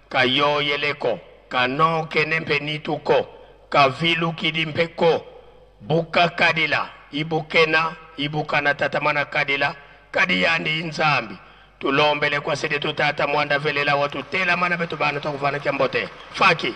kayo yeleko, kano kenempe nituko, kavilu kidimpeko, buka kadila, ibukena, ibukana tatamana kadila, kadiyandi inzambi. Tulombele kwa sidi tutata mwanda velela watu tela mana betu bana tukufana kiambote. Faki.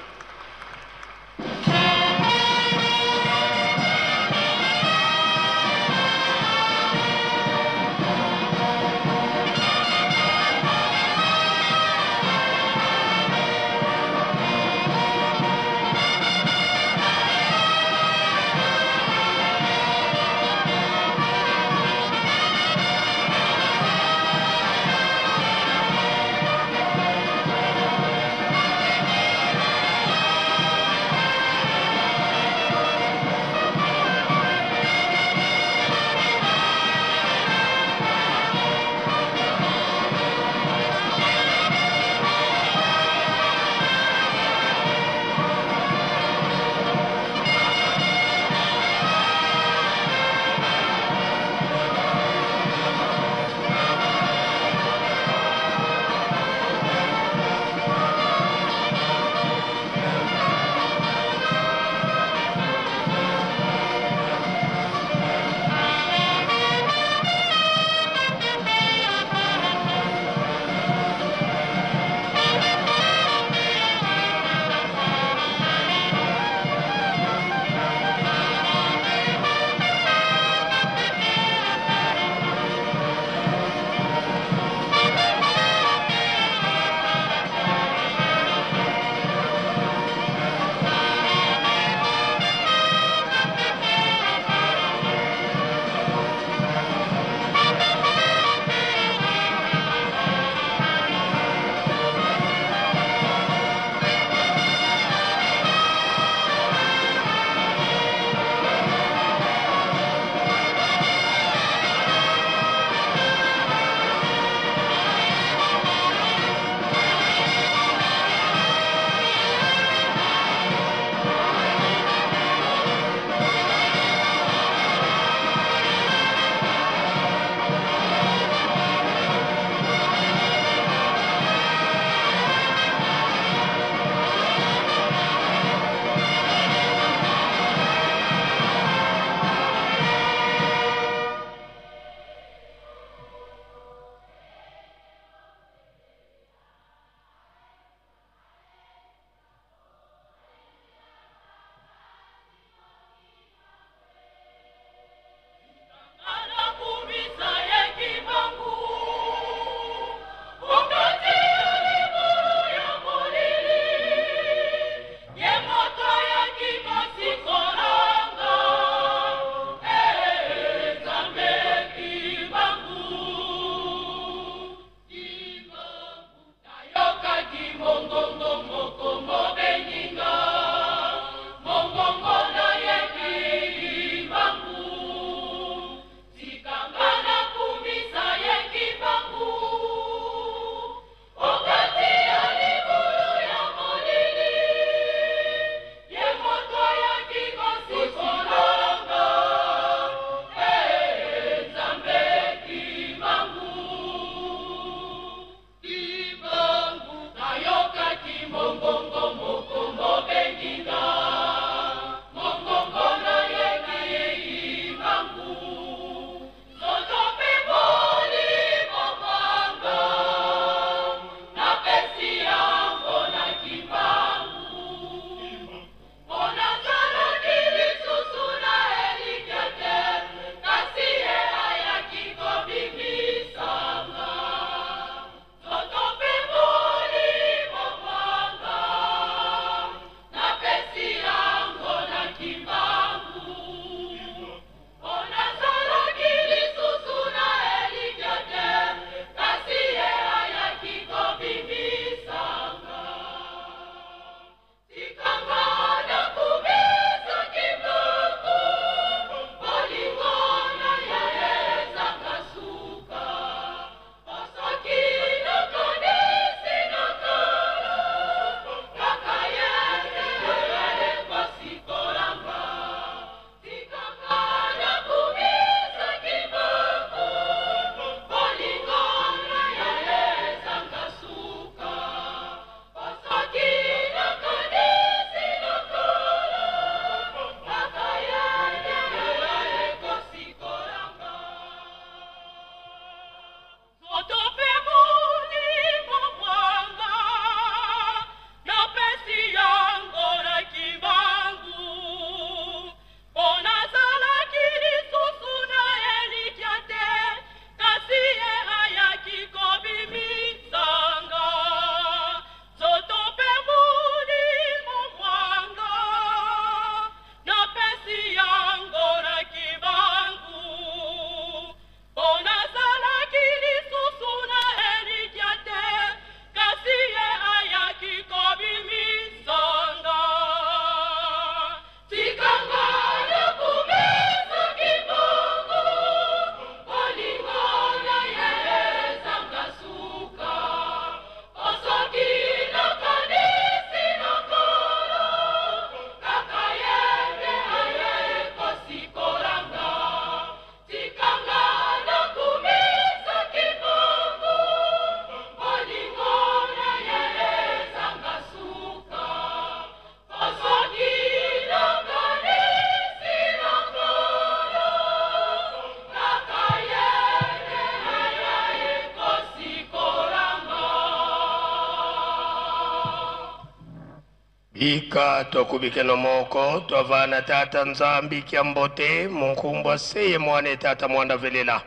Ika tokubike no moko tovana tata nzambi kiambote munkumbwa se ye mwane tata mwanda velela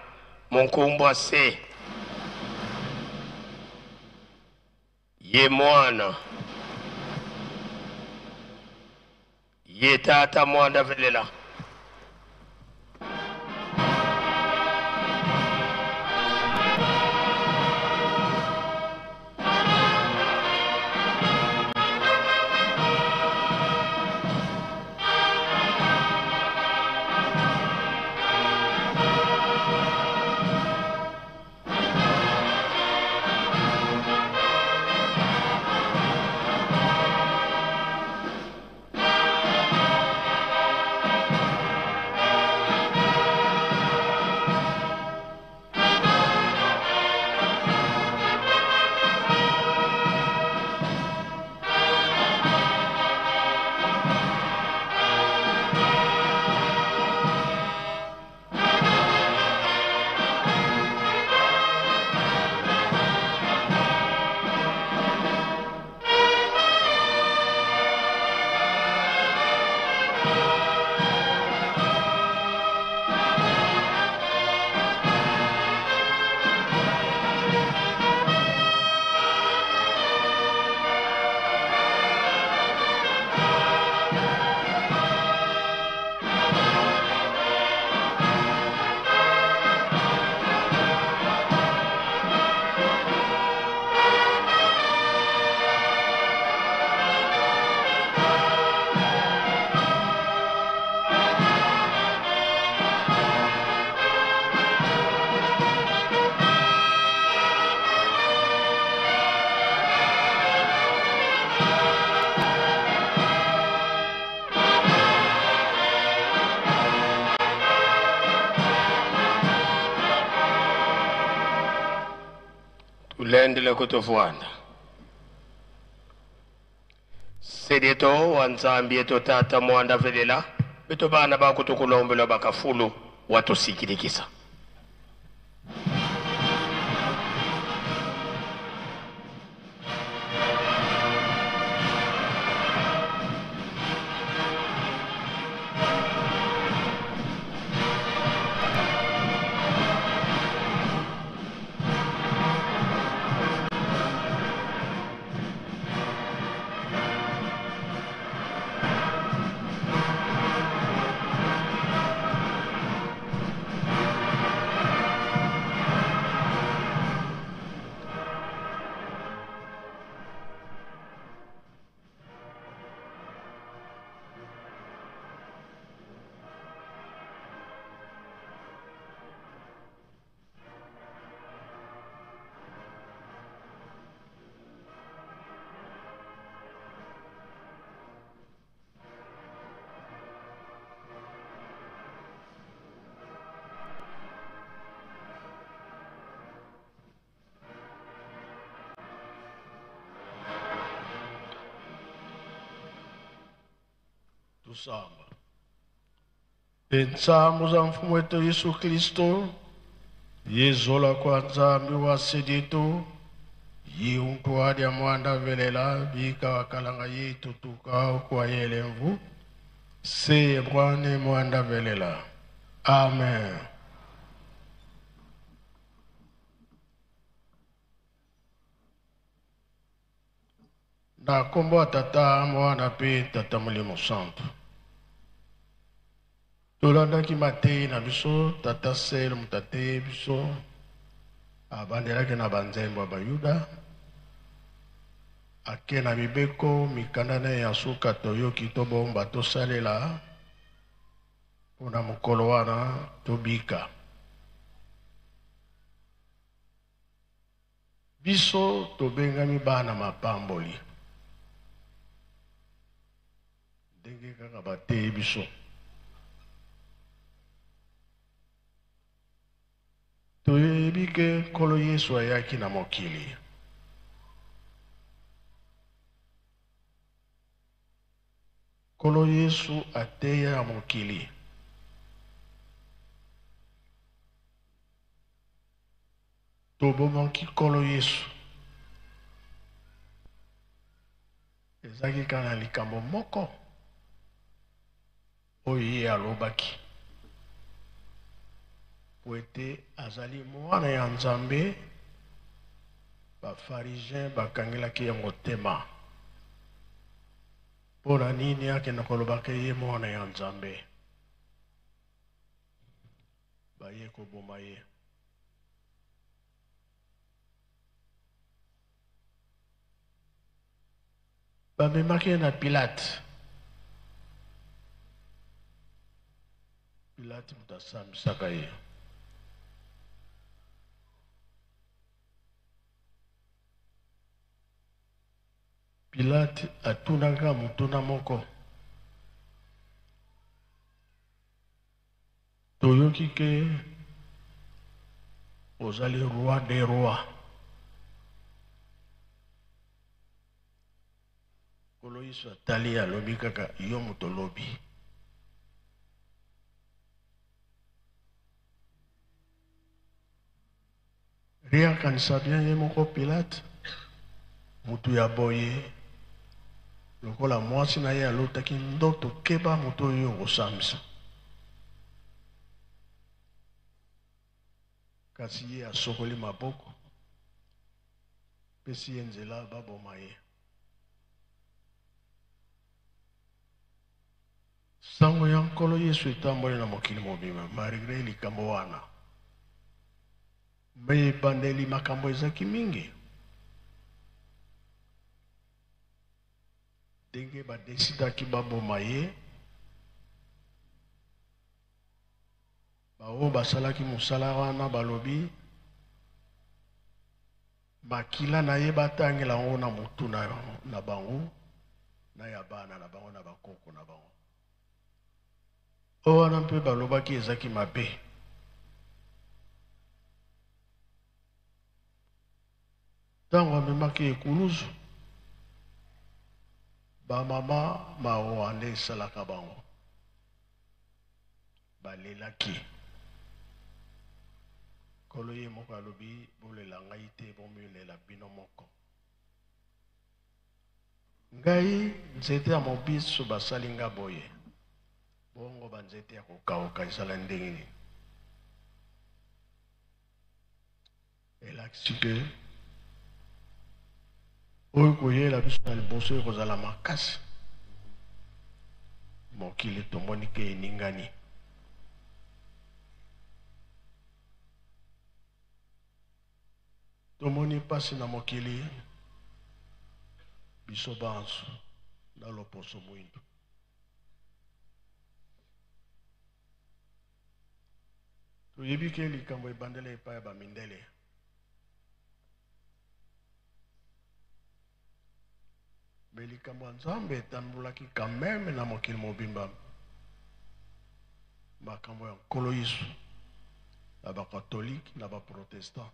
munkumbwa se ye mwana ye tata mwanda velela ulendele kutofuana sedeto wanzambi eto tata mwanda velela beto bana bakutukulombelo bakafulu watusikirikisa Tusamba. Pensamos a mfumu wetu Yesu Kristo, yezola kwa nzambi wa sedeto, yiuntu hadi ya mwanda velela, bika wakalanga yetu tukao kwa yele mvu, se bwane mwanda velela. Amen. Na kombo tata mwana pe tata mulimo santo. Tolanda ki mate na biso tata sel mutate biso abandela ke na banzembo abayuda ake na mibeko mikanda na ya suka toyoki tobomba tosalela pona mokolo wana tobika biso tobengami bana mapamboli ndenge kaka bateye biso toyebi ke nkolo Yesu ayaki na mokili nkolo Yesu ateya na mokili tobomaki nkolo Yesu ezaki kana likambo moko oyo ye alobaki po ete azali mwana ya Nzambe. Bafarisien bakangelaki ye motema mpona nini akenda kolobaka ye mwana ya Nzambe. Baye koboma ye. Bamemaki ye na Pilate. Pilate moto asambisaka ye. Pilate atunaka motuna moko. Toyoki ke ozali roi des rois. Kolo Yesu atali alobi kaka yo moto lobi. Ria kanisa bien ye moko Pilate. Mutu ya boye. Lokola mwasi na ye alotaki ndoto keba moto oyo kosambisa. Kasi ye asokoli maboko. Pesi ye nzela baboma ye. Sango ya nkolo Yesu etamboli na mokili mobima malgré likambo wana. Me ebandeli makambo ezaki mingi. Ndenge badesidaki baboma ye. Bao basalaki mosala wana balobi makila na ye batangela ngo na mutu na bango na ya bana na bango na bakoko na bango. O wana mpe balobaki ezaki mabe. Tango amemaki ekuluzu bamama mawa nde esalaka bango. Balelaki. Kolo ye moko alobi bolela ngai te bomelela bino moko. Ngai nzete ya mobiso basali nga boye. Bongo banzete ya kokauka ezala ndenge nini. Elakisi ke oyo koyela biso na liboso oyo kozala makasi. Mokili tomoni ke eningani. Tomoni pasi na mokili biso banso na loposo mwindu. Toyebi ke likambo ebandele epai ya bamindele. Me likambo ya Nzambe etambulaki quand même na mokili mobimba. Makambo ya nkolo Yesu na bakatolike na baprotestant.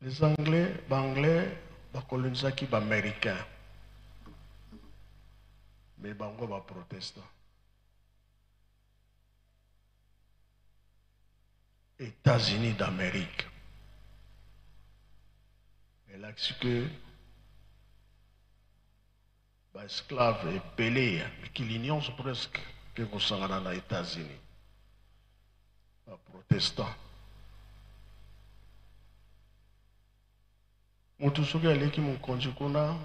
Les Anglais, Banglais, bakolonisaki baméricains. Mais bango ba protestant. États-Unis d'Amérique. Et là, c'est que les esclaves et pelés, qui l'ignorent presque que vous sont dans les États-Unis. Les protestants. Mutu soki aleki mokonzi kuna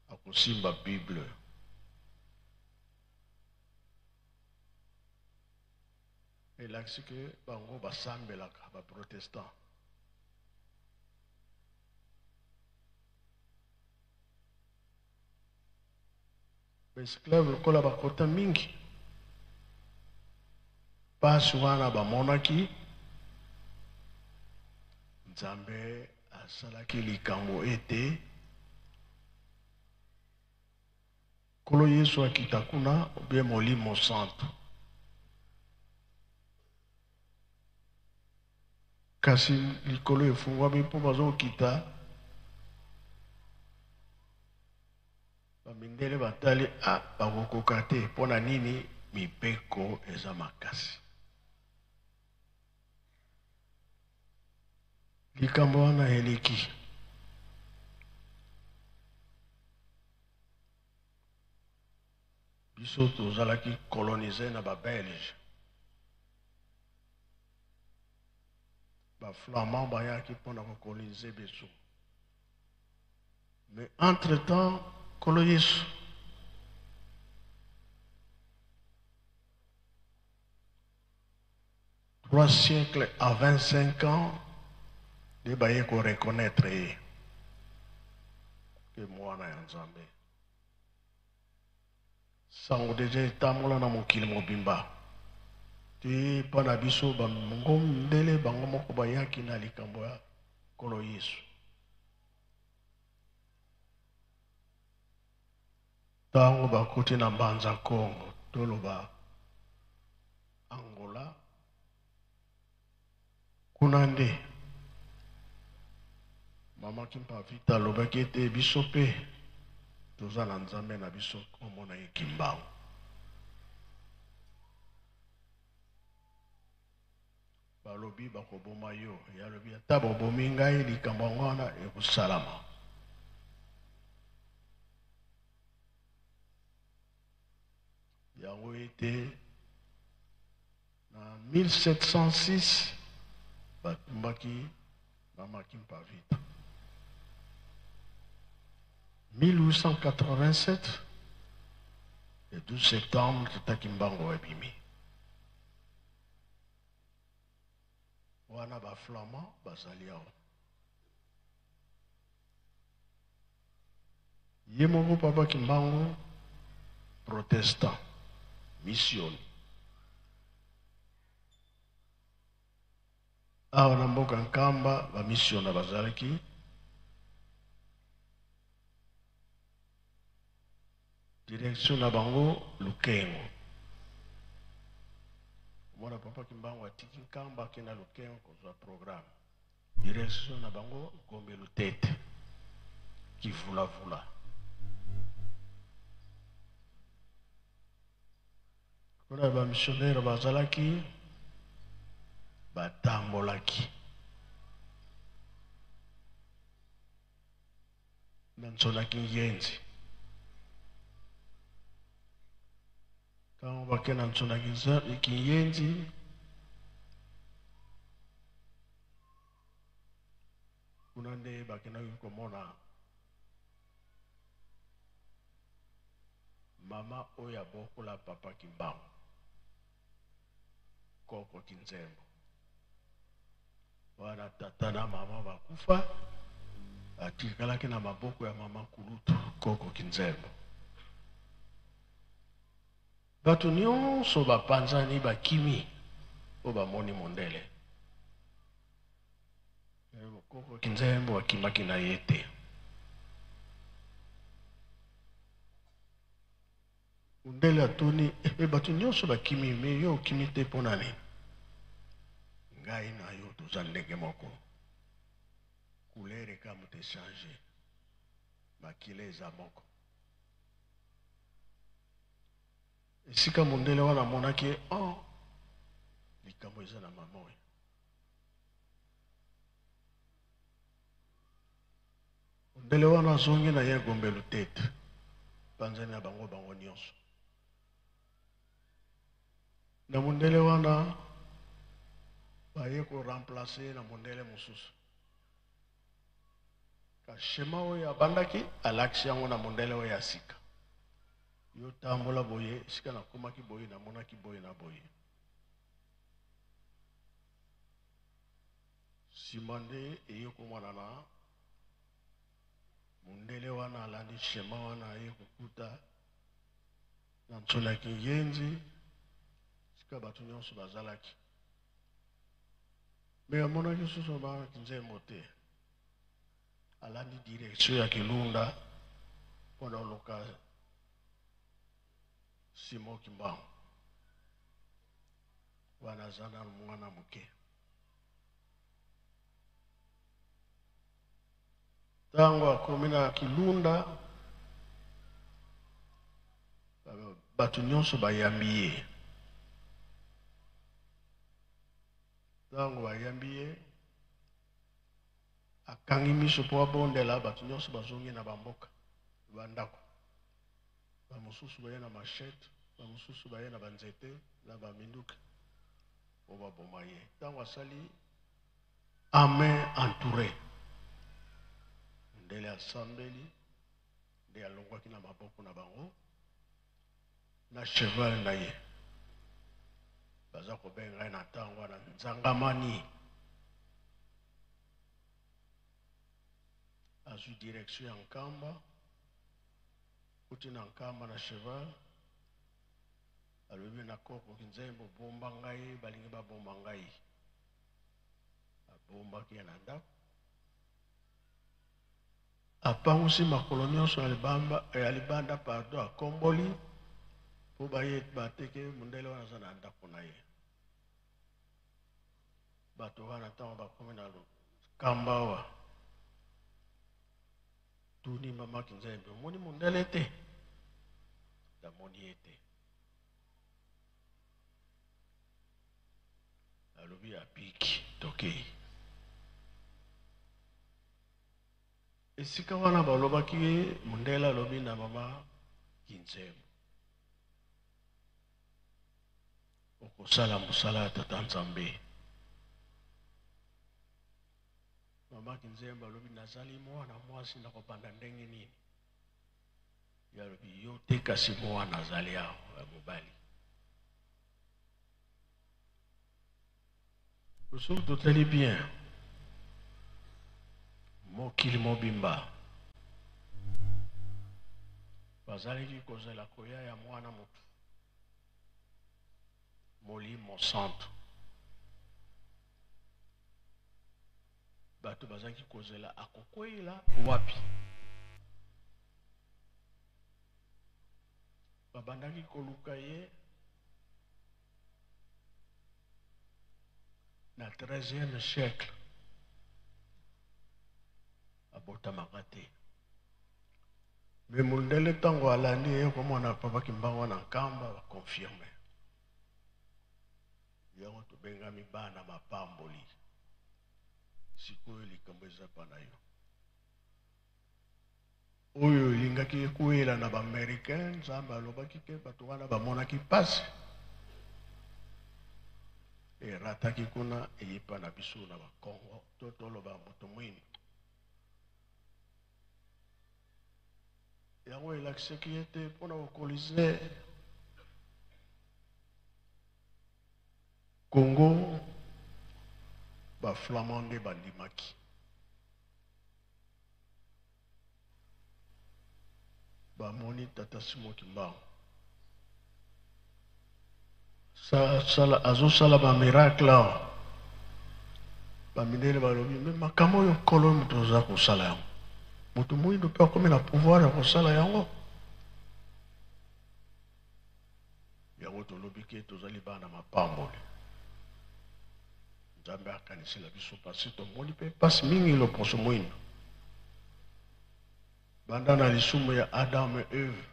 akosimba Bible. Elakisi ke bango basambelaka ba protestant. Esclave lokola bakota mingi. Pasi wana bamonaki Nzambe asalaki likambo ete Kolo Yesu akita kuna obie Molimo Santo. Kasi likolo efungwami mpo bazokita bamindele batali bakokoka te mpona nini mibeko eza makasi. likambo wana eleki. Biso tozalaki coloniser na ba Belge. Ba Flamand bayaki mpona kokoloniser biso. Mais entre-temps, Kolo Yesu trois siècles à 25 ans, de baye ko reconnaître que moi na Nzambe. Sango deje tamola na mokili mobimba. Te pana biso ba ngomdele bango moko bayaki na likambo ya Kolo Yesu. Tango bakuti na Mbanza Congo, toloba Angola, kunande mama kimpa vita lobaki ete biso pe toza na Nzambe na biso komona ye Kimbangu. Balobi bakoboma yo, yalobi ata bobomi ngai likambo wana ekosalama. Yango ete na 1706 batumbaki mama kimpa vita. 1887, le 12 septembre, Tata Kimbangu ebimi. Wana ba Flamand bazali awa. Ye moko papa Kimbangu protestant, mission. Awa na mboka Nkamba ba mission na bazalaki. Direction na bango Lukengo. Mwana papa Kimbangu atiki Nkamba kena Lukengo kozwa programme. Direction na bango Gombe Lutete. Kivula vula. Kuna ba missionnaire bazalaki batambolaki. Nansonaki yenzi. Quand on va dans son kiyenzi, kunande bakena yukomona mama oya bokola papa Kimbangu Koko Kinzembo. Wana tata na mama bakufa atikalaki na maboko ya mama Kulutu Koko Kinzembo. Batu nyonso bapanzani bakimi o bamoni mondele. Koko Kinzembo akimaki na yete. Mondele atoni batu nyonso bakimi me yo kimi te ponane. Ngai na yo toza ndenge moko. Couleur ka mute changer. Makile za moko. Esika mondele wana monaki oh likambo eza na mama we. Mondele wana zongi na ye Gombe Lutete. Panzani na bango nyonso. Na mondele wana baye ko remplacer na mondele mususu. Ka shema oyo abandaki alaksi yango na mondele oyo asika. Yo tambola boye, sika na komaki boye na monaki boye na boye. Simande eyo komana na mondele wana alandi shema wana ye kukuta na nsonaki yenzi sika batu nyonso bazalaki. Me amonaki susu ba Kinzembo te. Alandi direction ya Kilunda mpona oluka Simo Kimbangu. Wana zana mwana muke. Tango akomi na Kilunda batu nyonso bayambi ye. Tango bayambi ye akangi miso mpo abondela bato nyonso bazongi na bamboka bandako. Bamosusu baye na machete, bamosusu baye na banzete na baminduka mpo baboma ye. Ntango asali ame entouré, ndele asambeli nde alongwaki na maboko na bango na cheval na ye. Baza kobenga ye na ntango wana nzangamani. Azwi direction ya nkamba, kuti na nkamba na cheval, alobi na koko kinzembo bomba ngai, balingi babomba ngai. Abombaki ye na ndako, apangusi makolo nyonso ya libanda pardon, akomboli mpo baye bateke mundele wana aza na ndako na ye. Bato wana ntango bakomi na kamba awa, tuni mama kinzembe, omoni mundele te? Damoni ye te. Alobi apiki tokei. Esika wana balobaki mundele alobi na mama kinzembe, okosala mosala ya tata Nzambe. Mama kinzembe alobi nazali mwana mwasi na kobanda ndenge nini? Yalobi yo te kasi mwana azali aho ya mobali. Soki totali bien, mokili mobimba bazalaki kozela koya ya mwana motu molimo santo. Bato bazalaki kozela akokwela wapi? Babandaki koluka ye na 13e siècle. Abotamaka te. Me mundele ntango alandi ye komona papa kimbango na nkamba bakonfirme. Yango tobengami bana mapamboli. Sikoyo likambo eza pa na yo. Oyo elingaki ekwela na baaméricain, Nzambe alobaki ke bato wana bamonaki pasi. Erataki kuna eyipa na biso na bakongo to toloba moto mwini. Yango elakisaki ete mpona kokolize Congo baflamande bandimaki. Bamoni tata Simon Kimbangu azosala ba miracle awa. Bamindele balobi me makambo oyo nkolo moto oza kosala yango, moto moyindo mpe akomi na pouvoir ya kosala yango. Yango tolobi ke tozali bana mapamboli. Nzambe akanisela biso pasi tomoni mpe pasi mingi loposo moyindo. Banda na lisumu ya Adam et Eve,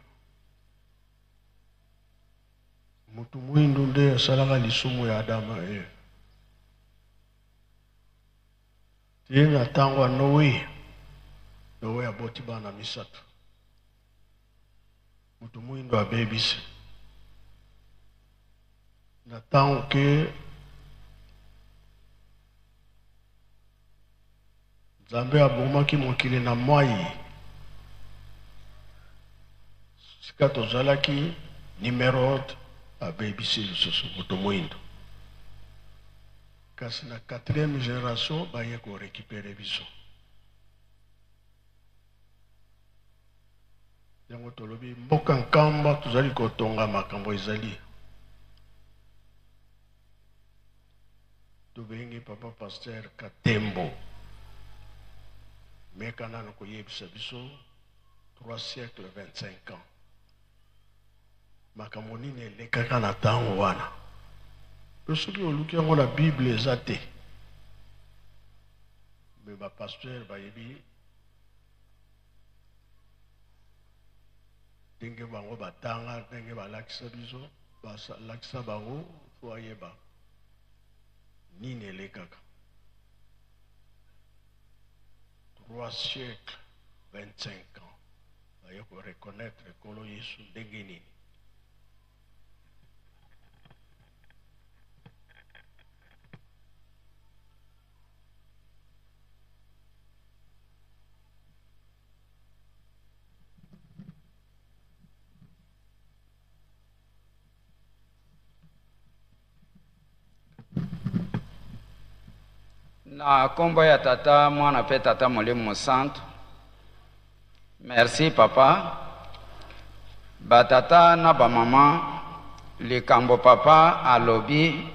moto moyindo nde asalaka lisumu ya Adam et Eve. Tiye na ntango ya Noe aboti bana misato. Moto moyindo abebisi. Na ntango ke Nzambe abomaki mokili na moi, sika tozalaki Nimrod abebisi lisusu moto moyindo. Kasi na 4e génération baye ko récupérer biso. Yango tolobi mboka nkamba tozali kotonga makambo ezali. Tobengi papa pasteur Katembo. Meka nano koyebisa biso 3 siècles 25 ans. Makambo nini elekaka na ntango wana. Pe soki oluki yango na Bible eza te. Me bapasteur bayebi ndenge bango batanga, ndenge balakisa biso, balakisa bango fo ayeba nini elekaka. 3 siècles, 25 ans. Il faut reconnaître que Yesu ndenge. Na kombo ya tata mwana pe tata Molimo Santo. Merci papa. Batata na ba mama likambo papa alobi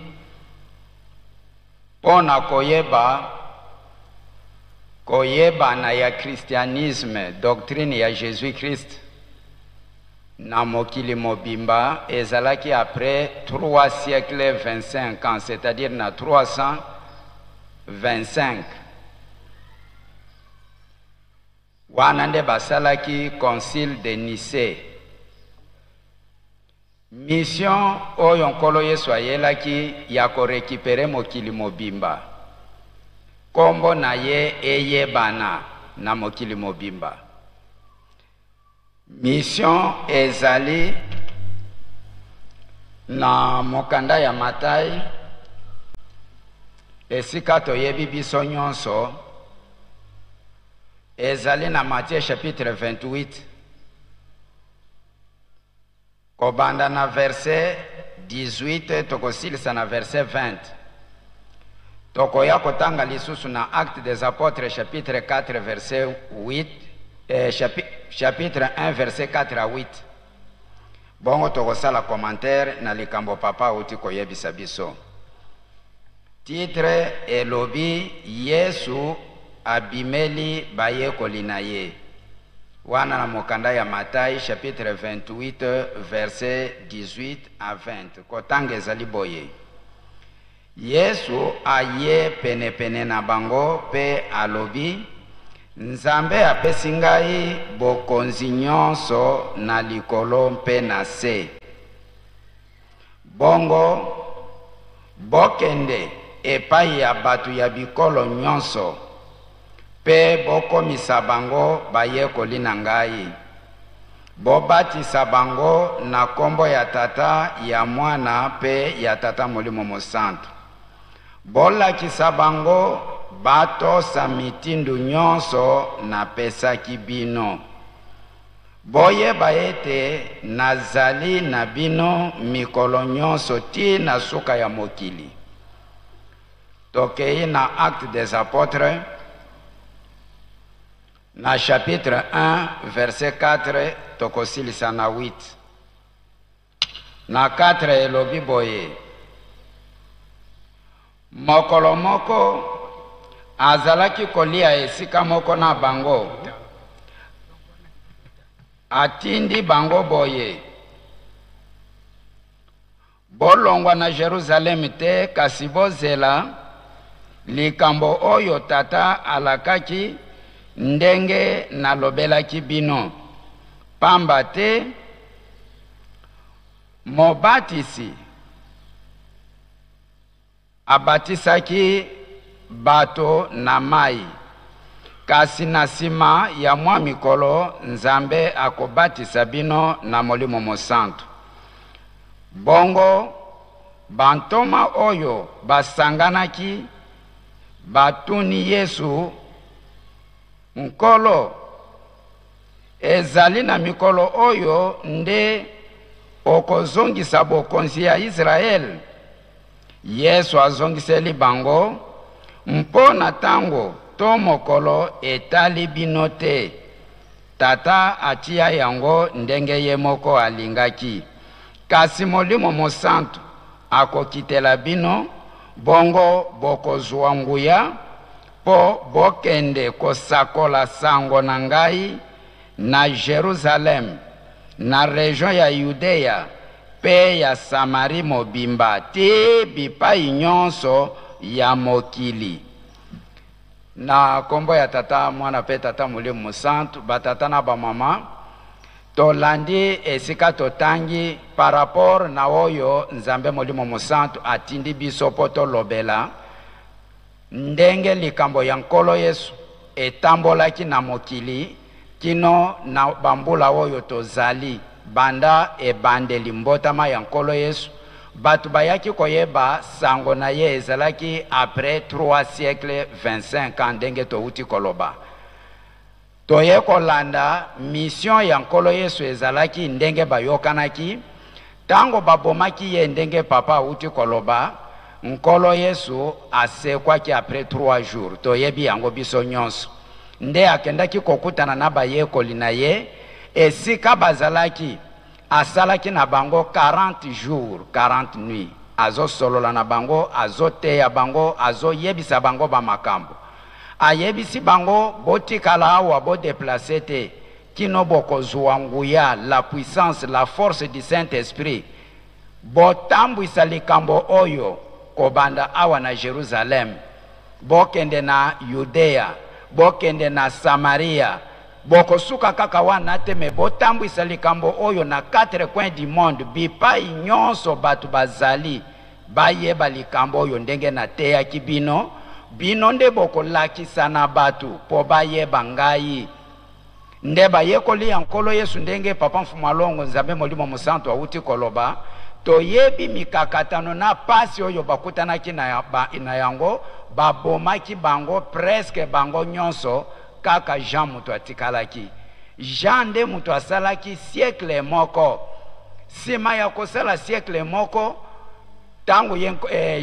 pona koyeba na ya christianisme, doctrine ya Jésus Christ na mokili mobimba ezalaki après 3 siècles 25 ans, c'est-à-dire na 325. Wana nde basalaki concile de Nicée. Mission oyo nkolo Yesu ayelaki ya korekipere mokili mobimba. Kombo na ye eyebana na mokili mobimba. Mission ezali na mokanda ya Matai esika toyebi biso nyonso ezali na Matthieu chapitre 28 kobanda na verset 18 tokosilisa na verset 20. Tokoya kotanga lisusu na Actes des Apôtres chapitre 4 verset 8 chapitre 1 verset 4 à 8. Bongo tokosala commentaire na likambo papa uti koyebisa biso. Titre elobi Yesu abimeli bayekoli na ye. Wana na mokanda ya Matai chapitre 28 verset 18 à 20. Kotanga ezali boye. Yesu aye penepene na bango pe alobi Nzambe apesi ngai bokonzi nyonso na likolo mpe na se. Bongo bokende epai ya batu ya bikolo nyonso pe bokomisa bango bayekoli na ngai. Bobatisa bango na kombo ya tata ya mwana pe ya tata Molimo Mosantu. Bolakisa bango batosa mitindu nyonso na pesaki bino. Boyeba ete nazali na bino mikolo nyonso ti na suka ya mokili. Tokei na Actes des Apôtres na chapitre 1 verset 4 tokosilisa na 8. Na 4 elobi boye. Mokolo moko azalaki kolia esika moko na bango. Atindi bango boye. Bolongwa na Jerusalem te kasi bozela likambo oyo tata alakaki ndenge nalobelaki bino. Pamba te mobatisi abatisaki bato na mai. Kasi na sima ya mwa mikolo Nzambe akobatisa bino na Molimo Mosantu. Bongo bantoma oyo basanganaki batuni Yesu nkolo ezali na mikolo oyo nde okozongisa bokonzi ya Israel. Yesu azongiseli bango mpona tango to mokolo etali bino te. Tata atia yango ndenge ye moko alingaki. Kasi Molimo Mosantu akokitela bino bongo bokozwa nguya po bokende kosakola sango na ngai na Jerusalem, na region ya Yudea pe ya Samari mobimba ti bipai nyonso ya mokili. Na kombo ya tata mwana pe tata Molimo Mosantu, batata na ba mama tolandi esika totangi par rapport na oyo Nzambe Molimo Mosantu atindi biso po tolobela ndenge likambo ya nkolo Yesu etambolaki na mokili kino na bambula oyo tozali banda ebandeli mbotama ya nkolo Yesu. Batu bayaki koyeba sango na ye ezalaki après 3 siècles 25 ans ndenge touti koloba. Toye kolanda mission ya nkolo Yesu ezalaki ndenge bayokanaki. Tango babomaki ye ndenge papa uti koloba, nkolo Yesu asekwaki après 3 jours. Toyebi yango biso nyonso. Nde akendaki kokutana na bayekoli na ye, esika bazalaki asalaki na bango 40 jours 40 nuits. Azo solola na bango, azo teya bango, azo yebisa bango ba makambo. Ayebisi bango botikala awa bo déplacer te kino bokozwa nguya la puissance, la force du Saint-Esprit. Botambwisa likambo oyo kobanda awa na Jerusalem, bokende na Judea, bokende na Samaria, bokosuka kaka wana te, me botambwisa likambo oyo na 4 coins du monde, bipai nyonso batu bazali bayeba likambo oyo ndenge na teya kibino. Bino nde bokolakisa na batu po bayeba ngai. Nde bayekoli ya nkolo Yesu ndenge papa Mfumalongo Nzambe Molimo Mosantu awuti koloba, toyebi mikakatano na pasi oyo bakutanaki na yango, babomaki bango presque bango nyonso kaka Jean mutu atikalaki. Jean nde mutu asalaki siècle moko. Sima ya kosala siècle moko, tangu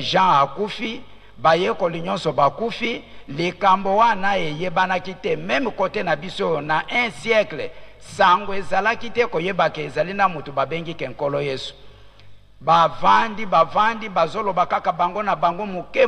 Jean akufi, bayekoli nyonso bakufi, likambo wana eyebanaki te. Même côté na biso na 1 siècle, sango ezalaki te koyebaka ezali na mutu babengi ke nkolo Yesu. Bavandi bazoloba kaka bango na bango muke,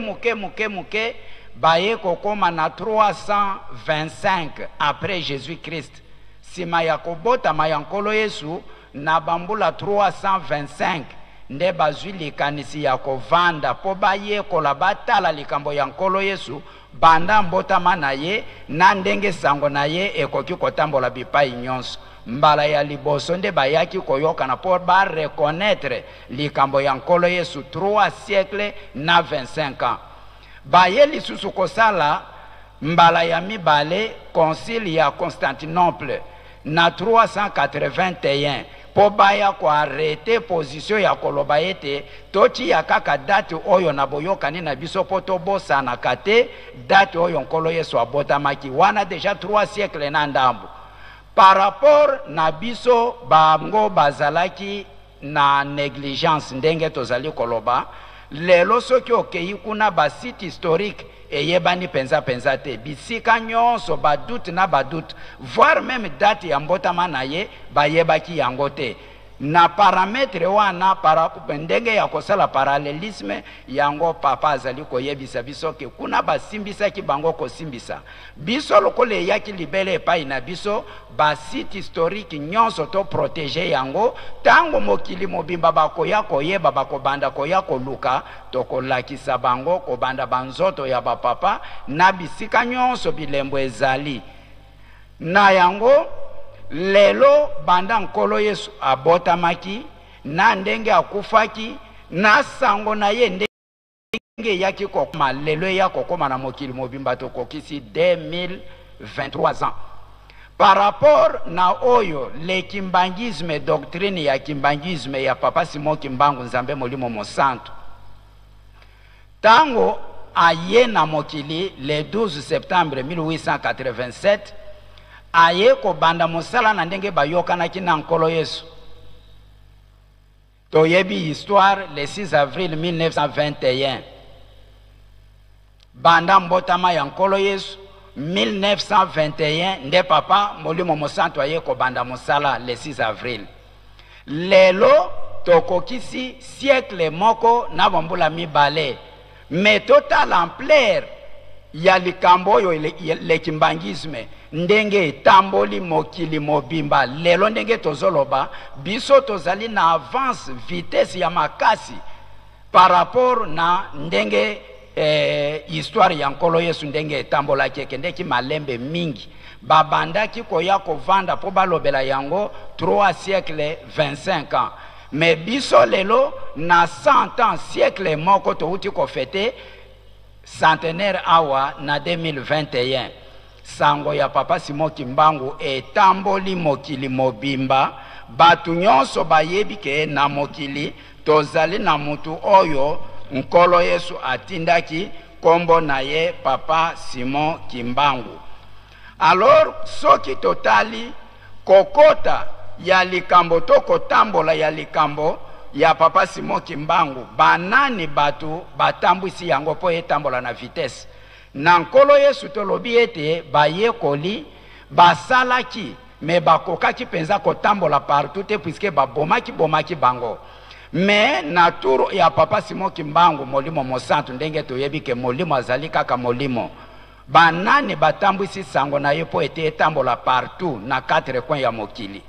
baye kokoma na 325 après Jésus-Christ. Sima ya kobotama ya nkolo Yesu na bambula 325, nde bazwi likanisi ya kovanda po bayekola batala likambo ya nkolo Yesu banda mbotama na ye na ndenge sango na ye ekoki kotambola bipai nyonso. Mbala ya liboso nde bayaki koyokana po ba reconnaître likambo ya nkolo Yesu 3 siècles na 25 ans. Baye lisusu kosala mbala ya mibale concile ya Constantinople na 381 po baya ko arrêter position ya koloba ete toti ya kaka date oyo na boyokani na biso po tobosa na kate date oyo nkolo Yesu abotamaki wana déjà 3 siècles na ndambo. Par rapport na biso bango bazalaki na négligence ndenge tozali koloba, lelo soki okei kuna ba site historique eyebani penza te, bisika nyonso badoute na badoute, voire même date ya mbotama na ye bayebaki yango te. Na parametre wana para ndenge ya kosala parallelisme yango papa azali koyebisa biso ke kuna basimbisaki bango kosimbisa biso lokole yaki libele epai na biso ba site historique nyonso to protéger yango. Tango mokili mobimba bakoya koyeba bakobanda koya koluka tokolakisa bango kobanda banzoto ya bapapa na bisika nyonso bilembo ezali na yango. Lelo banda nkolo Yesu abotamaki na ndenge akufaki na sango na ye ndenge yaki kokoma lelo ya kokoma na mokili mobimba tokokisi 2023 ans. Par rapport na oyo le kimbangisme, doctrine ya kimbangisme ya papa Simon Kimbangu Nzambe Molimo Mosantu, tango aye na mokili le 12 septembre 1887, aye ko banda mosala na ndenge bayokanaki na nkolo Yesu. Toyebi histoire le 6 avril 1921. Banda mbotama ya nkolo Yesu 1921 nde papa Molimo Mosantu aye ko banda mosala le 6 avril. Lelo tokokisi siècle moko na bambula mibale. Mais total ampleur ya likambo oyo le kimbangisme ndenge tamboli mokili mobimba lelo ndenge tozoloba biso tozali na avance vitesse ya makasi par rapport na ndenge histoire ya nkolo Yesu ndenge tambola kekendeki malembe mingi babandaki koya kovanda po balobela yango 3 siècles 25 ans. Mais biso lelo na 100 ans siècle moko touti ko fete centenaire awa na 2021. sango ya papa Simon Kimbangu etamboli mokili mobimba batu nyonso bayebi ke na mokili tozali na mutu oyo nkolo Yesu atindaki kombo na ye papa Simon Kimbangu. Alors soki totali kokota ya likambo to kotambola ya likambo ya papa Simon Kimbangu, banani batu batambwisi yango po etambola na vitesse. Na nkolo Yesu tolobi ete bayekoli basalaki me bakokaki penza kotambola partout te puisque bomaki bango. Me na turu ya papa Simon Kimbangu molimo mosantu ndenge toyebi ke molimo azali kaka molimo. Banani batambwisi sango na ye po ete etambola partout na 4 coins ya mokili.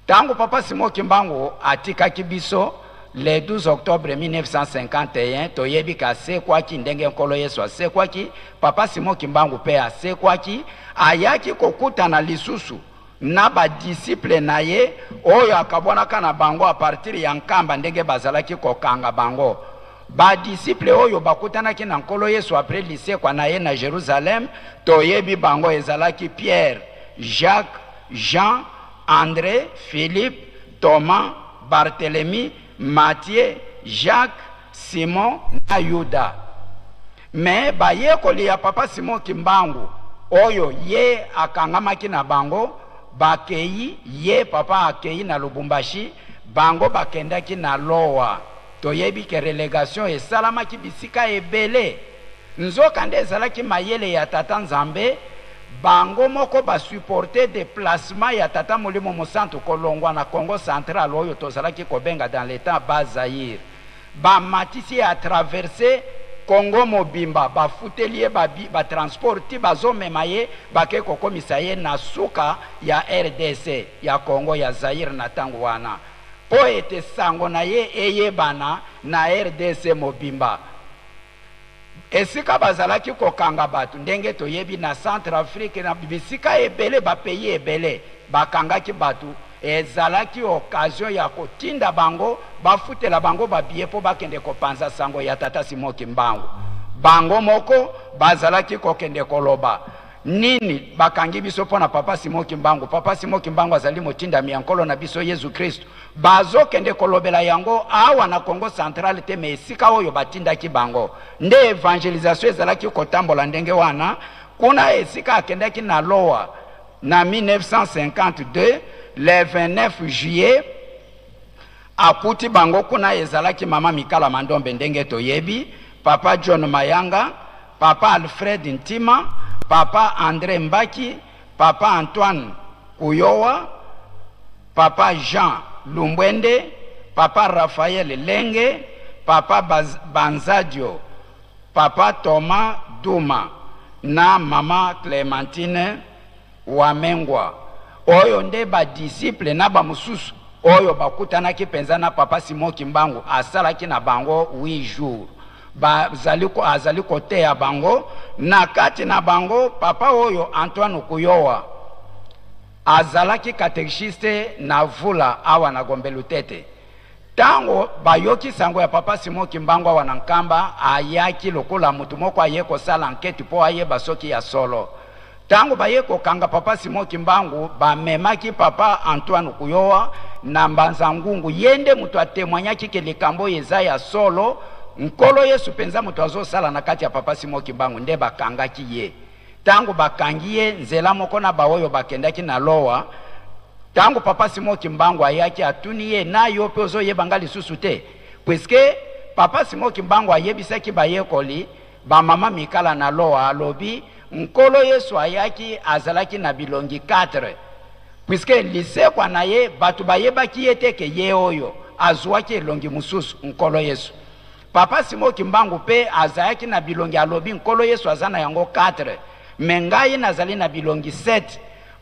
Tango papa Simon Kimbangu atikaki biso le 12 octobre 1951 toyebi ka sekwaki ndenge nkolo Yesu asekwaki, papa Simon Kimbangu pe asekwaki, ayaki kokutana lisusu na ba disciple na ye oyo akabonaka na bango a partir ya nkamba ndenge bazalaki kokanga bango. Ba disciple oyo bakutanaki na nkolo Yesu après lisekwa na ye na Jerusalem, toyebi bango ezalaki Pierre, Jacques, Jean, André, Philippe, Thomas, Barthélemy, Matthieu, Jacques, Simon na Yuda. Me bayekoli ya papa Simon Kimbangu oyo ye akangamaki na bango bakei, ye papa akei na Lubumbashi, bango bakendaki na Lowa. Toyebi ke relegation esalamaki bisika ebele. Nzoka nde ezalaki mayele ya tata Nzambe, bango moko basupporter déplacement ya tata molimo mosantu kolongwa na Congo central oyo tozalaki kobenga dans l'état Bazaïr. Ba matisi a traversé Congo mobimba, ba futelie ba transporti bazomema ye bake kokomisa ye na suka ya RDC ya Congo ya Zaire na tango wana. Po ete sango na ye eyebana na RDC mobimba. Esika bazalaki kokanga batu ndenge toyebi na Centrafrique na bisika ebele ba pays ebele bakangaki batu, ezalaki occasion ya kotinda bango bafutela bango babie po bakende kopanza sango ya tata Simon Kimbangu. Bango moko bazalaki kokende koloba nini bakangi biso pona papa Simon Kimbangu. Papa Simon Kimbangu azali motinda miankolo na biso Yesu Kristo. Bazo kende kolobela yango awa na Congo central te me esika oyo batindaki bango. Nde evangelisation ezalaki kotambola ndenge wana. Kuna esika akendaki na Lowa na 1952 le 29 juillet akuti bango kuna ezalaki mama Mikala Mandombe ndenge toyebi, papa John Mayanga, papa Alfred Ntima, papa André Mbaki, papa Antoine Kuyowa, papa Jean Lumbwende, papa Raphaël Lenge, papa Banzadio, papa Thomas Duma na mama Clementine Wamengwa. Oyo nde ba disciple na ba mususu oyo bakutanaki penza na papa Simon Kimbangu asalaki na bango 8 jours. Azali kote ya bango na kati na bango papa oyo Antoine Kuyowa azalaki katekiste na Vula awa na Gombelutete. Tango bayoki sango ya papa Simon Kimbangu awa na Nkamba ayaki lokola mutu moko ayeko sala enquête po ayeba soki ya solo. Tango bayeko kanga papa Simon Kimbangu bamemaki papa Antoine Kuyowa na Mbanza Ngungu yende mutu atemwanyaki ke likambo eza ya solo. Nkolo Yesu penza mutu azosala na kati ya papa Simon Kimbangu nde bakangaki ye. Tango bakangi ye nzela moko na baoyo bakendaki na Lowa. Tango papa Simon Kimbangu ayaki atuni ye na yo pe ozoyeba lisusu te. Puisque papa Simon Kimbangu ayebisaki bayekoli ba mama Mikala na Lowa alobi Nkolo Yesu ayaki azalaki na bilongi 4. Puisque lisekwa na ye batu bayebaki ye teke ye oyo azwaki elongi mususu Nkolo Yesu. Papa Simon Kimbangu pe azayaki na bilongi alobi Nkolo Yesu azana yango 4. Mengai nazali na bilongi 7.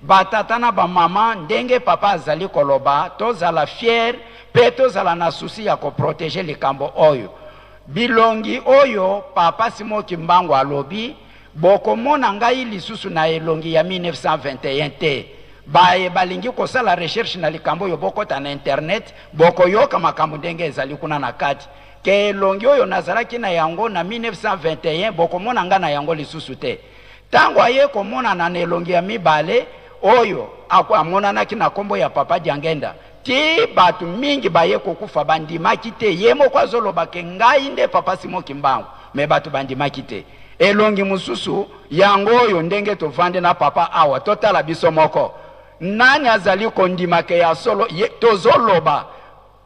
Batata na ba mama ndenge papa azali koloba tozala fier pe tozala na susi ya ko protéger likambo oyo. Bilongi oyo papa Simon Kimbangu alobi bokomona ngai lisusu na elongi ya 1921 te. Bae balingi kosala recherche na likambo yo bokota na internet boko yoka makambo ndenge ezali kuna na kati. Ke elongi oyo nazalaki na yango na 1921 bokomona nga na yango lisusu te. tango aye komonana na elongi ya mibale oyo amonanaki na kombo ya papa Diangenda ti batu mingi baye kokufa bandimaki te ye moko azoloba ke ngai nde papa Simon Kimbangu me batu bandimaki te elongi mususu yango oyo ndenge tovande na papa awa totala biso moko nani azali kondimake ya solo tozoloba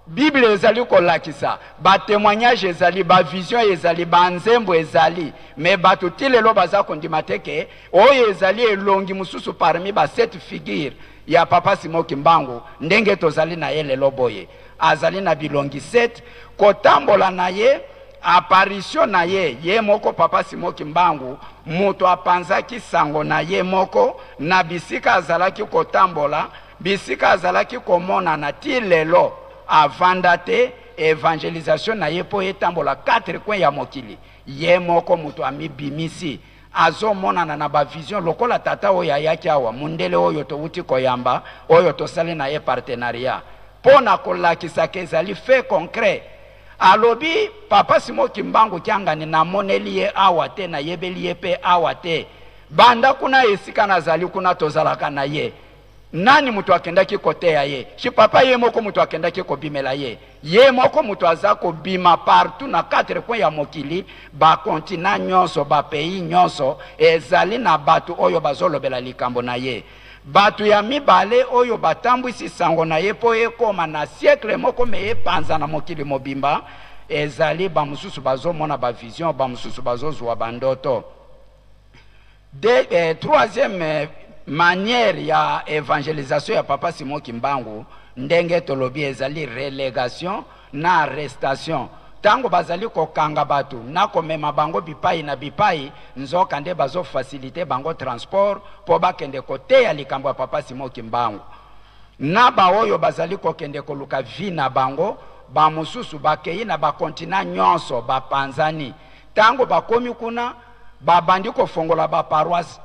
Bible ezali kolakisa ba témoignage ezali ba vision ezali ba nzembo ezali me batu tilelo baza kondima teke oyo ezali elongi mususu parmi ba sept figure ya papa Simon Kimbangu ndenge tozali na ye lelo boye azali na bilongi 7 kotambola na ye apparition na ye moko papa Simon Kimbangu muto apanzaki sango na ye moko na bisika azalaki kotambola bisika azalaki komona na ti lelo avanda te evangelisation na ye po etambola 4 coin ya mokili ye moko muto amibimisi azomonana na ba vision lokola tata oyo ayaki awa mundele oyo towuti koyamba oyo tosali na ye partenariat pona kolakisa ke ezali fait concret alobi papa Simon Kimbangu kiangani na moneli ye awa te na yebeli ye pe awa te banda kuna esika nazali kuna tozalaka na ye nani mutu akendaki koteya ye shi papa ye moko mutu akendaki kobimela ye moko mutu aza kobima partout na 4 coin ya mokili ba continent nyonso ba pays nyonso ezali na batu oyo bazolobela likambo na ye batu ya mibale oyo batambwisi sango na ye po ekoma na siècle moko me epanza na mokili mobimba ezali ba mususu bazomona ba vision ba mususu bazozwa bandoto troisième manière ya évangélisation ya papa Simon Kimbangu ndenge tolobi ezali relégation na arrestation tango bazali kokanga batu na komema bango bipai na bipai nzoka nde bazo faciliter bango transport po bakende koteya likambo ya papa Simon Kimbangu na ba oyo bazali kokende koluka vi na bango ba mususu bakei na ba continent nyonso bapanzani tango bakomi kuna babandi kofongola ba paroisse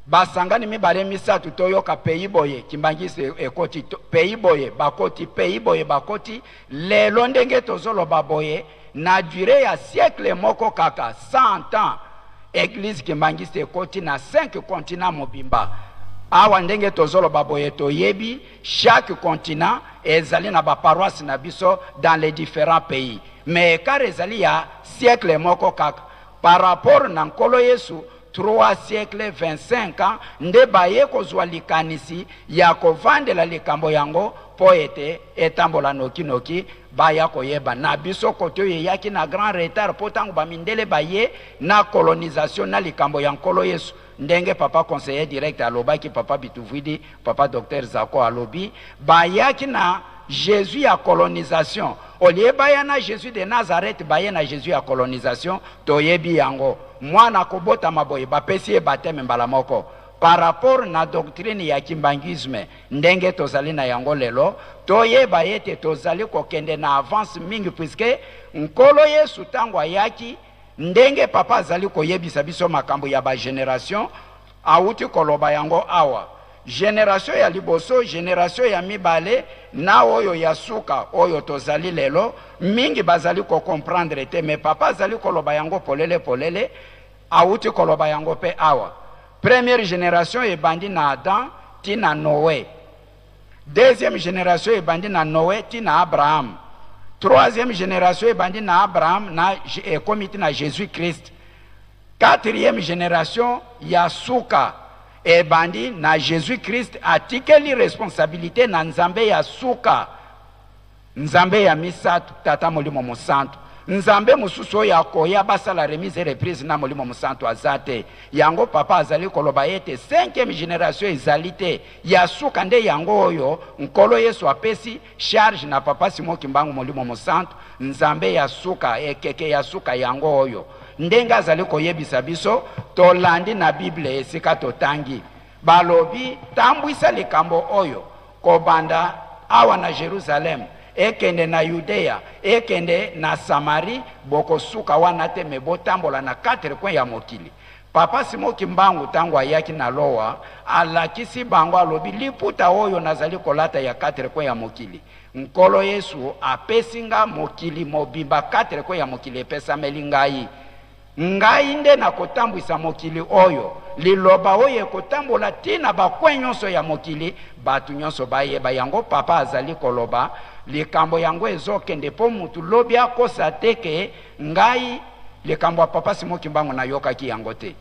basangani mibale misatu toyoka pays boye kimbangisi ekoti pays boye bakoti lelo ndenge tozoloba boye na durée ya siècle moko kaka 100 ans église kimbangisi ekoti na 5 continents mobimba awa ndenge tozoloba boye toyebi chaque continent ezali na ba paroisse na biso dans les différents pays mais car ezali ya siècle moko kaka par rapport na nkolo Yesu 3 siècles 25 ans nde baye kozwa likanisi ya kovandela likambo yango po ete etambola noki baya koyeba na biso kote oyo eyaki na grand retard po tango bamindele baye na colonisation na likambo ya nkolo Yesu ndenge papa conseiller direct alobaki papa Bituvwidi papa docteur Zako alobi bayaki na Jésus ya colonisation olie baya na Jésus de Nazareth baye na Jésus ya colonisation toyebi yango mwana kobota maboye bapesi bateme mbala moko par rapport na doctrine ya kimbangisme ndenge tozali na yango lelo toyeba ete tozali kokende na avance mingi puisque nkolo Yesu tango ayaki ndenge papa azali koyebisa biso makambo ya ba generation auti koloba yango awa generation ya liboso generation ya mibale na oyo ya suka oyo tozali lelo mingi bazali ko comprendre te mais papa azali koloba yango polele auti koloba yango pe awa première génération ebandi na Adam ti na Noé deuxième génération ebandi na Noé ti na Abraham troisième génération ebandi na Abraham na komiti na Jésus Christ quatrième génération ya suka ebandi na Jésus Christ atikeli responsabilité na nzambe ya suka nzambe ya misatu tata molimo mosantu nzambe mususu ya koya basala remise et reprise na molimo mosantu azate yango papa azali koloba ete 5e génération ezalite ya suka nde yango oyo nkolo Yesu apesi charge na papa Simon Kimbangu molimo mosantu nzambe ya suka ekeke ya suka yango oyo ndenga azali koyebisa biso tolandi na Bible esika totangi balobi tambwisa likambo oyo kobanda awa na Jerusalem ekende na Yudea ekende na Samari boko suka wana te mebotambola na 4 coin ya mokili papa Simon Kimbangu tango ayaki na lowa alakisi bango alobi liputa oyo nazali kolata ya 4 coin ya mokili nkolo Yesu apesinga mokili mobimba 4 coin ya mokili epesameli ngai ngai nde nakotambwisa mokili oyo liloba oyo ekotambola tina bakwe nyonso ya mokili batu nyonso bayeba yango papa azali koloba likambo yango ezokende mpo mutu lobi akosa te ke ngai likambo ya papa Simoki Mbangu nayokaki yango te.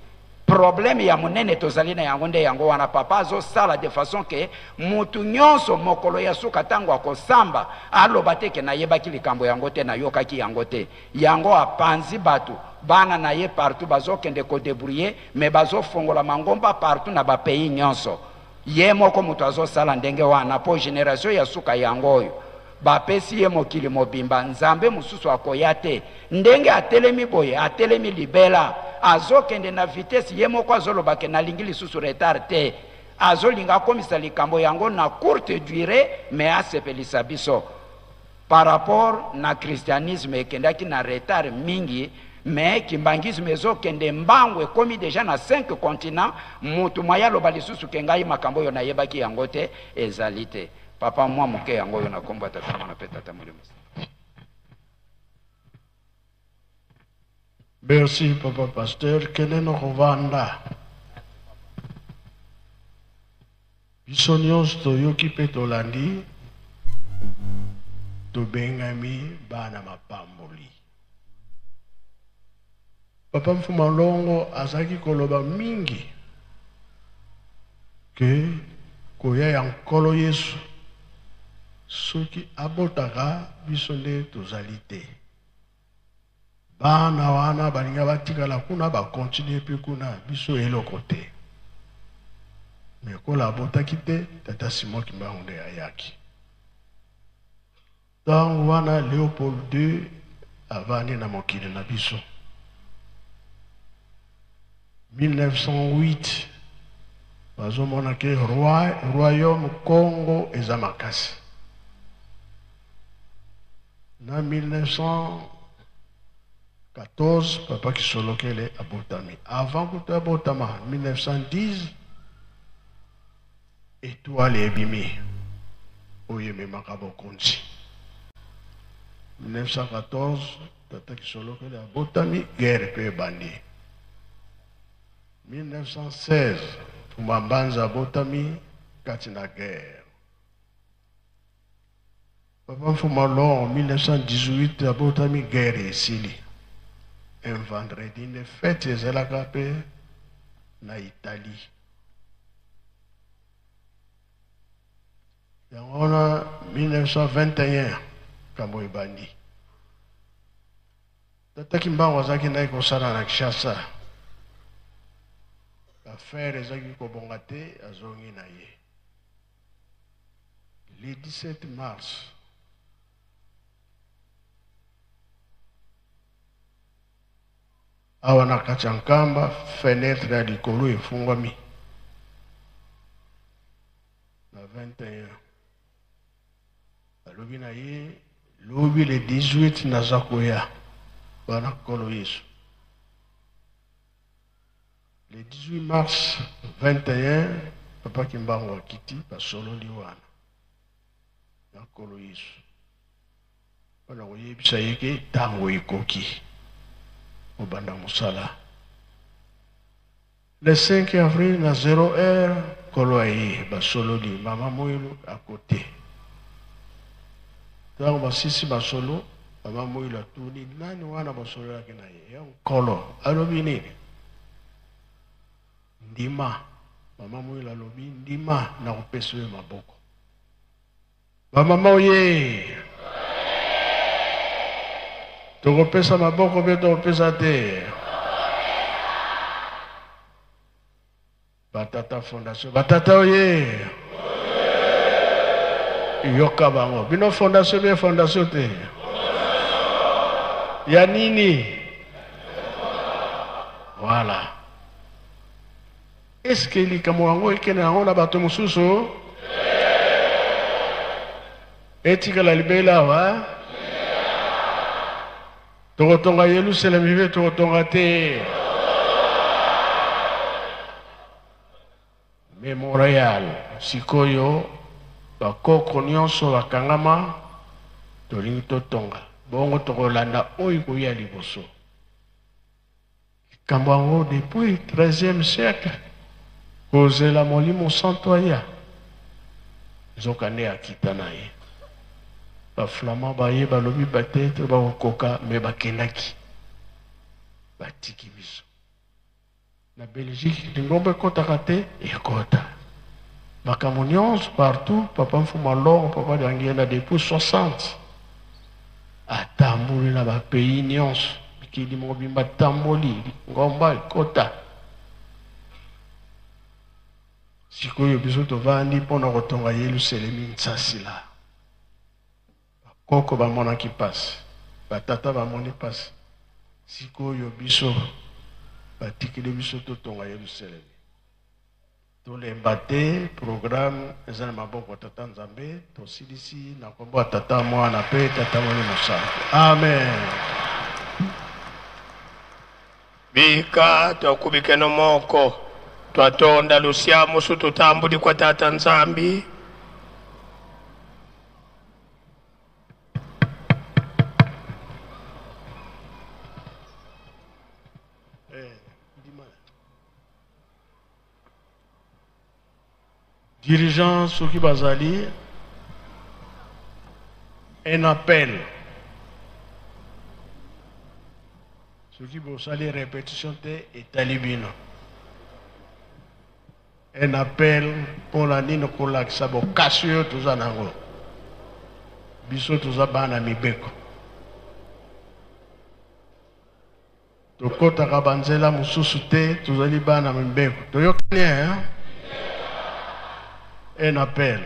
Problème ya monene tozali na yango nde yango wana papa azosala de façon ke mutu nyonso mokolo ya suka tango akosamba aloba te ke nayebaki likambo yango te nayokaki yango te. Yango apanzi batu bana na ye partout bazokende kodebrouiller me bazofongola mangomba partout na bapays nyonso. Ye moko mutu azosala ndenge wana po génération ya suka yango oyo bapesi ye mokili mobimba nzambe mususu akoya te ndenge atelemi boye atelemi libela azokende na vitesse ye moko azolobake nalingi lisusu retard te azolinga akomisa likambo yango na courte durée me asepelisa biso par rapport na christianisme ekendaki na retard mingi mais kimbangisme ezokende mbangu ekomi deja na 5 continents mutu mwaya aloba lisusu ke ngai makambo oyo nayebaki yango te ezali te. Papa mwa muke yango yo nakomba tata mwana pe tata mulimo. Merci papa pasteur keneno kovanda. Biso nyonso toyoki pe tolandi tobengami bana mapamboli. Papa Mfuma Longo azaki koloba mingi ke koya ya nkolo Yesu soki abotaka biso nde tozali te. Bana wana balinga batikala kuna bakontinue mpe kuna biso eloko te. Me kola abotaki te tata Simoki Mbangu nde ayaki. Ntango wana Léopold II avandi na mokili na biso 1908 bazomona ke royaume Congo eza makasi. Na 1914 papa Kisolokele abotami. Avant kuta abotama 1910 étoile ebimi oyeme makabo konzi. 1914 tata Kisolokele abotami guerre pe bandi. 1916 Fumambanza abotami kati na guerre. Papa Mfuma Longo 1918 abotami guerre esili. Un vendredi une fête ezalaka pe na Italie. Yango na 1921 kambo ebandi. Tata Kimbangu azaki na ekosala na Kinshasa. Affaire ezaki kobonga te azongi na ye. Le 17 mars awa na Kachankamba fenêtre ya likolo efungwami na 21 alobi na ye lobi le 18 naza koya wana kolo Yesu. Le 18 mars 21 papa Kimbangu akiti basololi wana na kolo Yesu wana koyebisa ye ke ntango ekoki obanda musala. Le 5 avril na 0h kolo aye basololi mama Moïlo à côté. Tango basisi basolo mama Moïlo atuni nani wana basolo yake na ye ya kolo alobi nini ndima. Mama Moïlo alobi ndima na kopesa ye maboko. Mama oye tokopesa maboko pe tokopesa te. Batata fondation batata oye yoka bango bino fondation be fondation te ya nini. Voilà. Est-ce que likambo yango ekene yango na bato mosusu etikala libela wa tokotonga Yerusalem vive tokotonga te. Memorial sikoyo bakoko nyonso bakangama tolingi totonga bongo tokolanda oyo koya liboso. Kambango depuis 13e siècle. Causé la molimo santoya. Zokane akitanaye. Ba flamand baye balobi batete ba koka me bakenaki. Batiki biso. La Belgique, l'ingombe kota kate et kota. Bakamunions partout, papa mfuma long, papa d'angiena depuis 60. Atamboli na ba pays nyons. Kidi mobimba tamboli, ngomba kota. Sikoyo biso tovandi pona kotonga Yerusalemi ntsasila. Koko ba mona ki passe. Batata ba moni passe. Sikoyo biso batikile biso totonga Yerusalemi. Tolemba te programme ezana maboko tata Nzambe tosilisi na kombo tata mwana pe tata mwana mosala. Amen. Bika twakubike no moko twatonda lusia musu tutambuli kwa tata Nzambi. Dirigeant Souki Bazali, un appel. Souki Bazali répétition et talibino. Un appel pour la nino kolak sabo kasio tuzanango. Biso tuzabana mibeko. Tokota kabanzela mususu te tuzali bana mibeko. Toyokane hein? Un appel.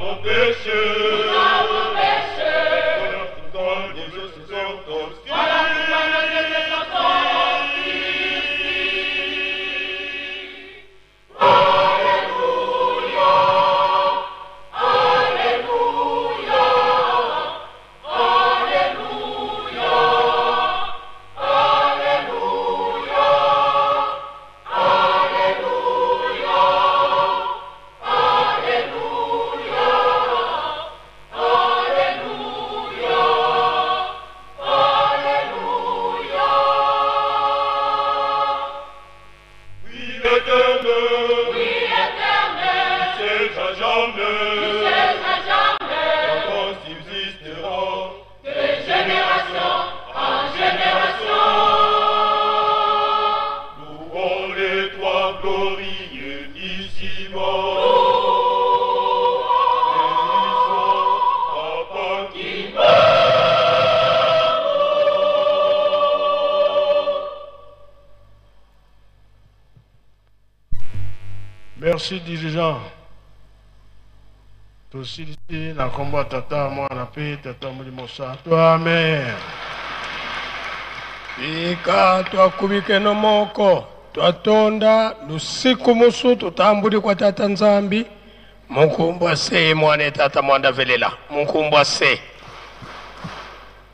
avons péché. Nous avons péché. Voilà pourquoi nos yeux se sont obscurs. Voilà pourquoi nos yeux se sont obscurs. Alléluia. Alléluia. Alléluia. Alléluia. Alléluia. Oui, l'Éternel, c'est à jamais, on subsistera de génération en génération. Louons-les toi, glorieux ici-bas. Papa qui Merci dirigeant. Tous ici, na combat tata moi na paix tata mulimosa. Toi amen. Ika twakubike no moko twatonda lusiku musu tutambuli kwa tata nzambi munkumbwa se mwana tata mwanda velela munkumbwa se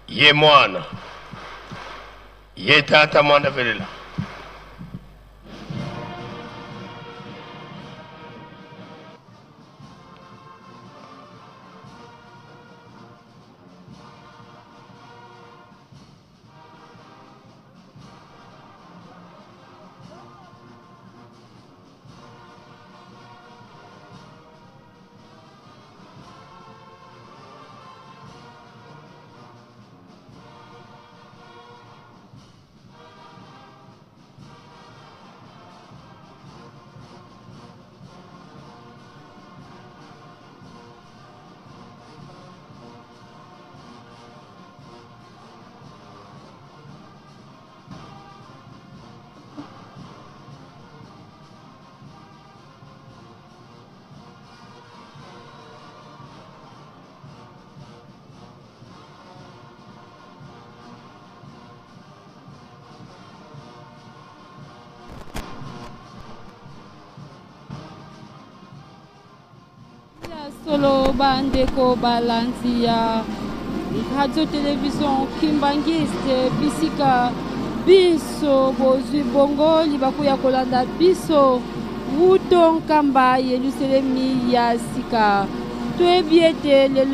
ye mwana ye tata mwanda velela. Solo bandeko balanzi ya radio télévision Kimbangiste bisika biso bozwi bongo libaku ya kolanda biso wuto nkamba Yerusalemi ya sika toyebi ete lelo